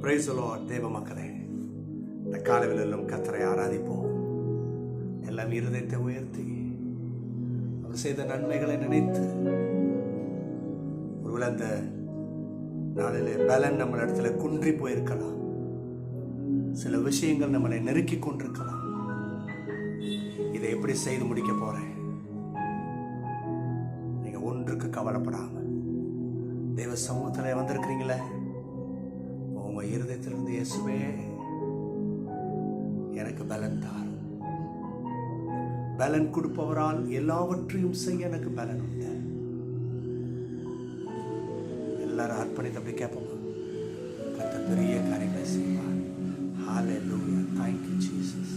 Praise the Lord. தேவ மக்களே, இந்த காலையிலும் கர்த்தரை ஆராதிப்போம். எல்லாம் இருதயத்தை உயர்த்தி அவர் செய்த நன்மைகளை நினைத்து, ஒருவேளை அந்த நாளிலே பலன் நம்ம இடத்துல குன்றி போயிருக்கலாம், சில விஷயங்கள் நம்மளை நெருக்கி கொண்டிருக்கலாம். இதை எப்படி செய்து முடிக்க போறேன்? நீங்க ஒன்றுக்கு கவலைப்படாம தேவ சமூகத்தில் வந்திருக்கிறீங்களே, உங்க இருதயத்திலிருந்து இயேசுவே எனக்கு பலன் தாரும். பலன் கொடுப்பவரால் எல்லாவற்றையும் செய்ய எனக்கு பலன் உண்டு. எல்லாரும் அர்ப்பணித்து அப்படி கேட்போமா? கர்த்தர் பெரிய காரியங்களை செய்வார். ஹalleluya. Thank you Jesus.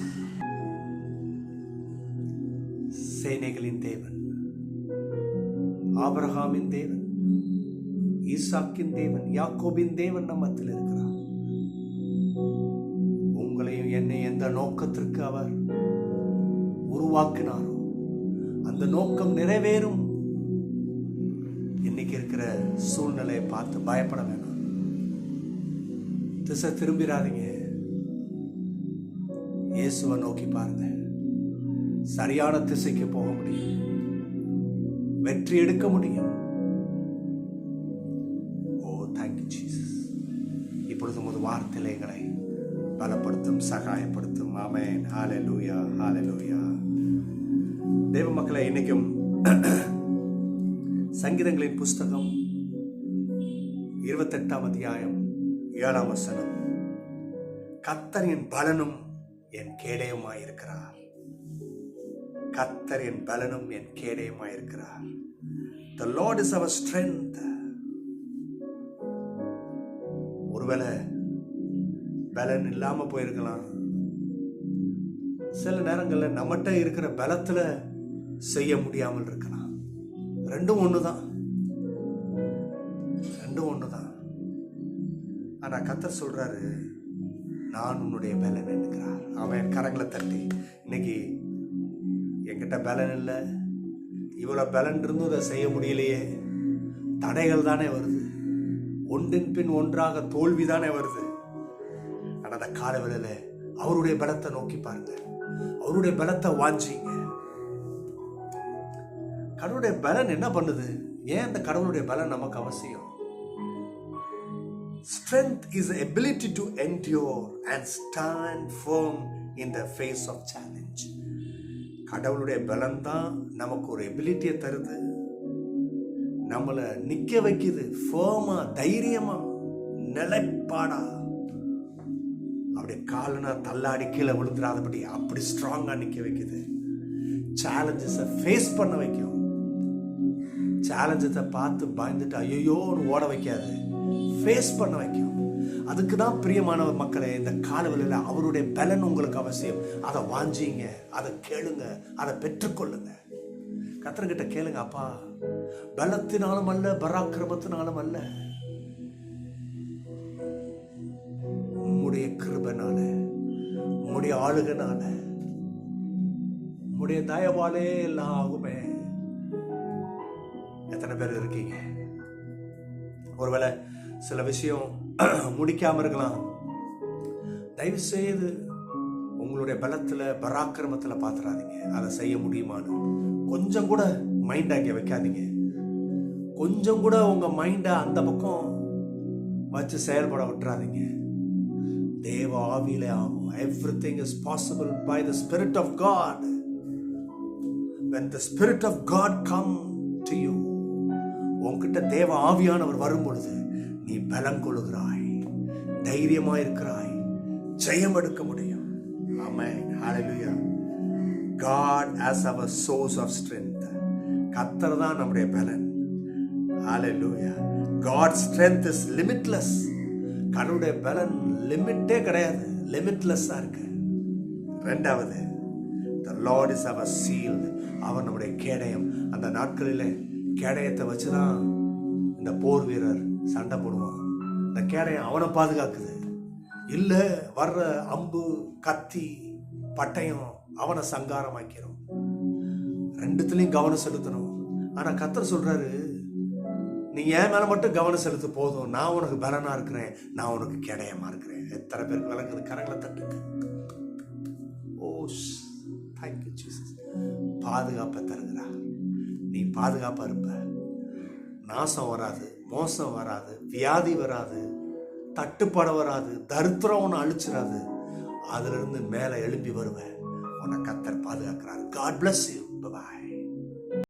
சேனைகளின் தேவன், ஆபிரகாமின் தேவன், ஈசாக்கின் தேவன், யாக்கோபின் தேவன் நம்மத்தில் இருக்கிறார். உங்களையும் என்னை எந்த நோக்கத்திற்கு அவர் உருவாக்கினாரோ அந்த நோக்கம் நிறைவேறும். இன்னைக்கு இருக்கிற சூழ்நிலையை பார்த்து பயப்பட வேணாம், திசை திரும்பிடாதீங்க. இயேசுவை நோக்கி பாருங்க. சரியான திசைக்கு போக முடியும், வெற்றி எடுக்க முடியும். இப்பொழுது ஒரு வார்த்தையிலே எங்களை பலப்படுத்தும், சகாயப்படுத்தும். ஆமென். ஹalleluya, ஹalleluya. தேவ மக்களை, இன்னைக்கும் சங்கீதங்களின் புஸ்தகம் 28ஆம் அத்தியாயம் 7ஆம் வசனம். கர்த்தர் என் பலனும் என் கேடயமாயிருக்கிறார். கர்த்தர் என் பலனும் என் கேடயமாயிருக்கிறார். The Lord is our strength. ஒருவேளை பலன் இல்லாம போயிருக்கலாம். சில நேரங்களில் நம்மகிட்ட இருக்கிற பலத்துல செய்ய முடியாமல் இருக்கலாம். ரெண்டும் ஒண்ணுதான். ஆனா கர்த்தர் சொல்றாரு, நான் உன்னுடைய பலன் என்கிறார். அவன் கரங்களை தட்டி, இன்னைக்கு என்கிட்ட பலன் இல்லை, இவ்வளவு பலன் இருந்தும் அதை செய்ய முடியலையே, தடைகள் தானே வருது, ஒன்றின் பின் ஒன்றாக தோல்வி தானே வருது. ஆனா அந்த காலவேளையில அவருடைய பலத்தை நோக்கி பாருங்க, அவருடைய பலத்தை வாஞ்சிங்க. கடவுளுடைய பலன் என்ன பண்ணுது? ஏன் அந்த கடவுளுடைய பலன் நமக்கு அவசியம்? Strength is the ability to endure and stand firm in the face of challenge. கடவுளுடைய பலன் தான் நமக்கு ஒரு எபிலிட்டியை தருது, நம்மளை நிக்க வைக்குது, ஃபர்மா, தைரியமா, நிலைப்பாடா. அப்படியே காலனா தள்ளாடி கீழே விழுந்துடாதபடி அப்படி ஸ்ட்ராங்கா நிக்க வைக்குது. சேலஞ்சஸை ஃபேஸ் பண்ண வைக்கும். சேலஞ்சஸை பார்த்து பயந்துட்டு ஐயோன்னு ஓட வைக்காது, ஃபேஸ் பண்ண வைக்கும். அதுக்கு தான் பிரியமான மக்களே, இந்த காலவெளியில அவருடைய பலன் உங்களுக்கு அவசியம். அதை வாஞ்சிங்க, அதை கேளுங்க, அதை பெற்றுக்கொள்ளுங்க. கர்த்தர்கிட்ட கேளுங்க, அப்பா பலத்தினாலும் அல்ல, பராக்கிரமத்தினாலும் அல்ல, உம்முடைய கிருபைனால, உம்முடைய ஆளுகனால, உம்முடைய தயவாலே எல்லாம் ஆகுமே. எத்தனை பேர் இருக்கீங்க? ஒருவேளை சில விஷயம் முடிக்காம இருக்கலாம். தயவு செய்து உங்களுடைய பலத்துல, பராக்கிரமத்துல பாத்துறாதீங்க. அதை செய்ய முடியுமான்னு கொஞ்சம் கூட மைண்ட் ஆக்கி வைக்காதீங்க. கொஞ்சம் கூட உங்க மைண்ட அந்த பக்கம் வச்சு செயல்பட விட்டுறாதீங்க. தேவ ஆவியிலே ஆகும். Everything is possible by the Spirit of God. When the Spirit of God come to you, உன்கிட்ட தேவ ஆவியானவர் வரும் பொழுது நீ பலம் கொள்ளுகிறாய், தைரியமா இருக்கிறாய், ஜெயம் எடுக்க முடியும். ஆமென். ஹalleluya. God as our source of strength. கர்த்தர் தான் நம்முடைய பலன். ஹalleluya. God's strength is limitless. கடவுளுடைய பலன் லிமிட்டே கிடையாது, லிமிட்லெஸ்ஸா இருக்கு. இரண்டாவது, the Lord is our shield. அவர் நம்முடைய கேடயம். அந்த நாட்களிலே கேடயத்தை வச்சுதான் இந்த போர் வீரர் சண்டை போடுவான். இந்த கேடயம் அவனை பாதுகாக்குது. இல்ல வர்ற அம்பு, கத்தி, பட்டயம் அவனை சங்காரமாக்கிறோம். ரெண்டுத்துலயும் கவனம் செலுத்தணும். ஆனா கர்த்தர் சொல்றாரு, நீ என் மேல மட்டும் கவனம் செலுத்து போதும். நான் உனக்கு பலனா இருக்கிறேன், நான் உனக்கு கேடயமா இருக்கிறேன். எத்தனை பேருக்கு விளங்குது? கரங்களை தட்டுங்க. ஓ தேங்க்யூ ஜீசஸ். பாதுகாப்பை தருகிறார். நீ பாதுகாப்பா இருப்ப. நாசம் வராது, மோசம் வராது, வியாதி வராது, தட்டுப்பாடு வராது, தரித்திரம் ஒன்று அழிச்சிடாது. அதுல இருந்து மேல எழுப்பி வருவேன். உன்னை கர்த்தர் பாதுகாக்கிறார். God bless you. Bye bye.